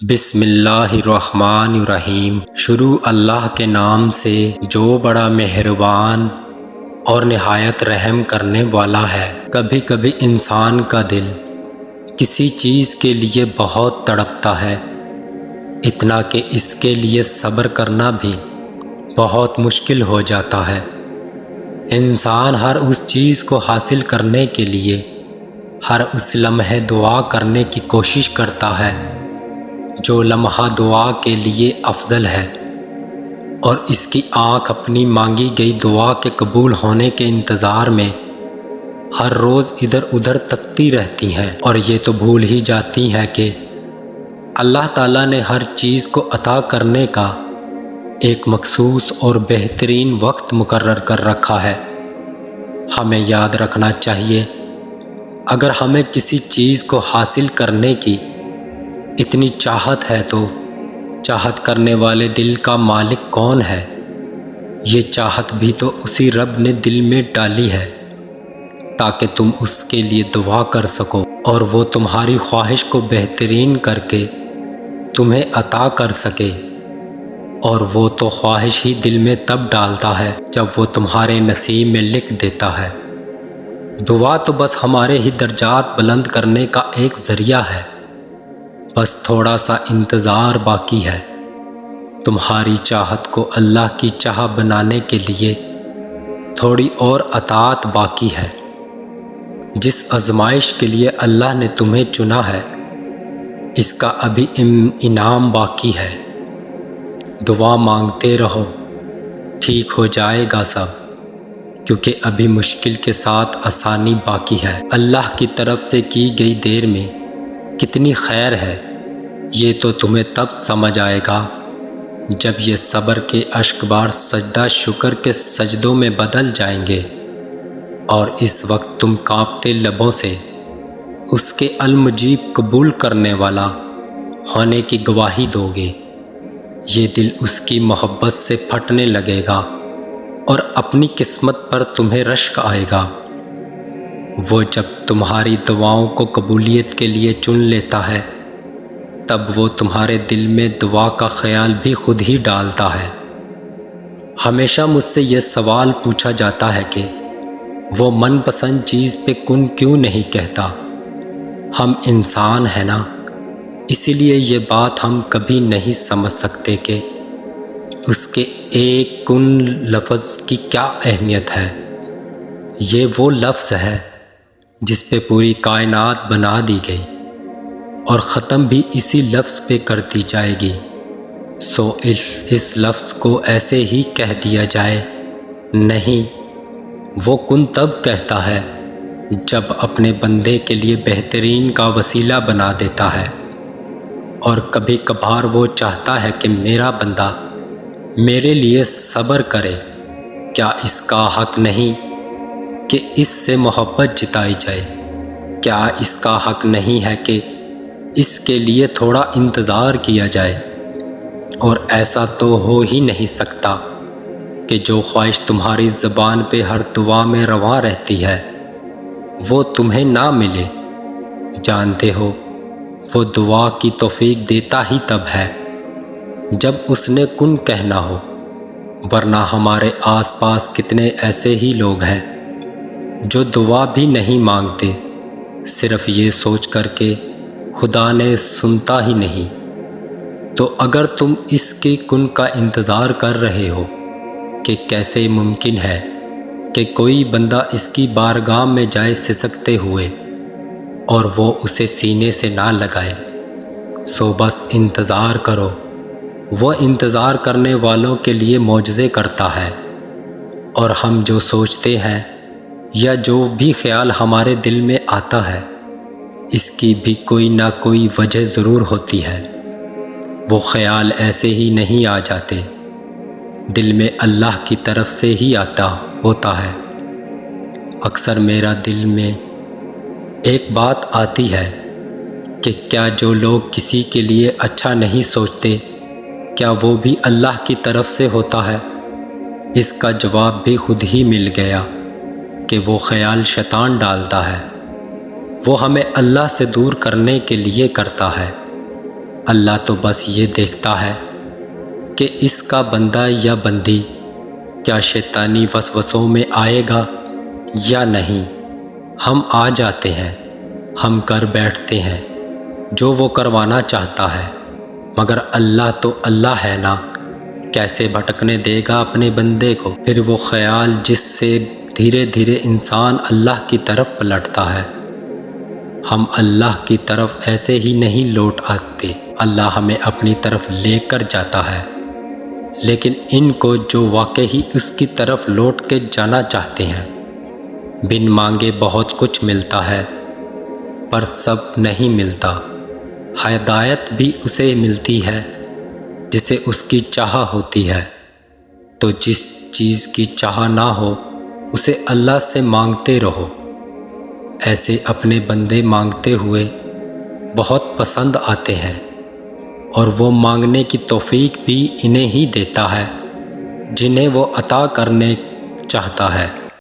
بسم اللہ الرحمن الرحیم۔ شروع اللہ کے نام سے جو بڑا مہربان اور نہایت رحم کرنے والا ہے۔ کبھی کبھی انسان کا دل کسی چیز کے لیے بہت تڑپتا ہے، اتنا کہ اس کے لیے صبر کرنا بھی بہت مشکل ہو جاتا ہے۔ انسان ہر اس چیز کو حاصل کرنے کے لیے ہر اس لمحے دعا کرنے کی کوشش کرتا ہے جو لمحہ دعا کے لیے افضل ہے، اور اس کی آنکھ اپنی مانگی گئی دعا کے قبول ہونے کے انتظار میں ہر روز ادھر ادھر تکتی رہتی ہیں، اور یہ تو بھول ہی جاتی ہیں کہ اللہ تعالیٰ نے ہر چیز کو عطا کرنے کا ایک مخصوص اور بہترین وقت مقرر کر رکھا ہے۔ ہمیں یاد رکھنا چاہیے، اگر ہمیں کسی چیز کو حاصل کرنے کی اتنی چاہت ہے تو چاہت کرنے والے دل کا مالک کون ہے؟ یہ چاہت بھی تو اسی رب نے دل میں ڈالی ہے تاکہ تم اس کے لیے دعا کر سکو، اور وہ تمہاری خواہش کو بہترین کر کے تمہیں عطا کر سکے، اور وہ تو خواہش ہی دل میں تب ڈالتا ہے جب وہ تمہارے نصیب میں لکھ دیتا ہے۔ دعا تو بس ہمارے ہی درجات بلند کرنے کا ایک ذریعہ ہے، بس تھوڑا سا انتظار باقی ہے۔ تمہاری چاہت کو اللہ کی چاہ بنانے کے لیے تھوڑی اور اطاعت باقی ہے۔ جس آزمائش کے لیے اللہ نے تمہیں چنا ہے، اس کا ابھی انعام باقی ہے۔ دعا مانگتے رہو، ٹھیک ہو جائے گا سب، کیونکہ ابھی مشکل کے ساتھ آسانی باقی ہے۔ اللہ کی طرف سے کی گئی دیر میں کتنی خیر ہے، یہ تو تمہیں تب سمجھ آئے گا جب یہ صبر کے اشک بار سجدہ شکر کے سجدوں میں بدل جائیں گے، اور اس وقت تم کانپتے لبوں سے اس کے المجیب قبول کرنے والا ہونے کی گواہی دو گے۔ یہ دل اس کی محبت سے پھٹنے لگے گا اور اپنی قسمت پر تمہیں رشک آئے گا۔ وہ جب تمہاری دعاؤں کو قبولیت کے لیے چن لیتا ہے، تب وہ تمہارے دل میں دعا کا خیال بھی خود ہی ڈالتا ہے۔ ہمیشہ مجھ سے یہ سوال پوچھا جاتا ہے کہ وہ من پسند چیز پہ کن کیوں نہیں کہتا۔ ہم انسان ہیں نا، اسی لیے یہ بات ہم کبھی نہیں سمجھ سکتے کہ اس کے ایک کن لفظ کی کیا اہمیت ہے۔ یہ وہ لفظ ہے جس پہ پوری کائنات بنا دی گئی، اور ختم بھی اسی لفظ پہ کر دی جائے گی، سو اس لفظ کو ایسے ہی کہہ دیا جائے۔ نہیں، وہ کن تب کہتا ہے جب اپنے بندے کے لیے بہترین کا وسیلہ بنا دیتا ہے، اور کبھی کبھار وہ چاہتا ہے کہ میرا بندہ میرے لیے صبر کرے۔ کیا اس کا حق نہیں کہ اس سے محبت جتائی جائے؟ کیا اس کا حق نہیں ہے کہ اس کے لیے تھوڑا انتظار کیا جائے؟ اور ایسا تو ہو ہی نہیں سکتا کہ جو خواہش تمہاری زبان پہ ہر دعا میں رواں رہتی ہے وہ تمہیں نہ ملے۔ جانتے ہو، وہ دعا کی توفیق دیتا ہی تب ہے جب اس نے کن کہنا ہو، ورنہ ہمارے آس پاس کتنے ایسے ہی لوگ ہیں جو دعا بھی نہیں مانگتے، صرف یہ سوچ کر کے خدا نے سنتا ہی نہیں۔ تو اگر تم اس کے کن کا انتظار کر رہے ہو کہ کیسے ممکن ہے کہ کوئی بندہ اس کی بارگاہ میں جائے سسکتے ہوئے اور وہ اسے سینے سے نہ لگائے، سو بس انتظار کرو۔ وہ انتظار کرنے والوں کے لیے معجزے کرتا ہے، اور ہم جو سوچتے ہیں یا جو بھی خیال ہمارے دل میں آتا ہے، اس کی بھی کوئی نہ کوئی وجہ ضرور ہوتی ہے۔ وہ خیال ایسے ہی نہیں آ جاتے، دل میں اللہ کی طرف سے ہی آتا ہوتا ہے۔ اکثر میرا دل میں ایک بات آتی ہے کہ کیا جو لوگ کسی کے لیے اچھا نہیں سوچتے، کیا وہ بھی اللہ کی طرف سے ہوتا ہے؟ اس کا جواب بھی خود ہی مل گیا کہ وہ خیال شیطان ڈالتا ہے، وہ ہمیں اللہ سے دور کرنے کے لیے کرتا ہے۔ اللہ تو بس یہ دیکھتا ہے کہ اس کا بندہ یا بندی کیا شیطانی وسوسوں میں آئے گا یا نہیں۔ ہم آ جاتے ہیں، ہم کر بیٹھتے ہیں جو وہ کروانا چاہتا ہے، مگر اللہ تو اللہ ہے نا، کیسے بھٹکنے دے گا اپنے بندے کو۔ پھر وہ خیال جس سے دھیرے دھیرے انسان اللہ کی طرف پلٹتا ہے، ہم اللہ کی طرف ایسے ہی نہیں لوٹ آتے، اللہ ہمیں اپنی طرف لے کر جاتا ہے۔ لیکن ان کو جو واقعی اس کی طرف لوٹ کے جانا چاہتے ہیں، بن مانگے بہت کچھ ملتا ہے، پر سب نہیں ملتا۔ ہدایت بھی اسے ملتی ہے جسے اس کی چاہ ہوتی ہے، تو جس چیز کی چاہ نہ ہو اسے اللہ سے مانگتے رہو۔ ایسے اپنے بندے مانگتے ہوئے بہت پسند آتے ہیں، اور وہ مانگنے کی توفیق بھی انہیں ہی دیتا ہے جنہیں وہ عطا کرنے چاہتا ہے۔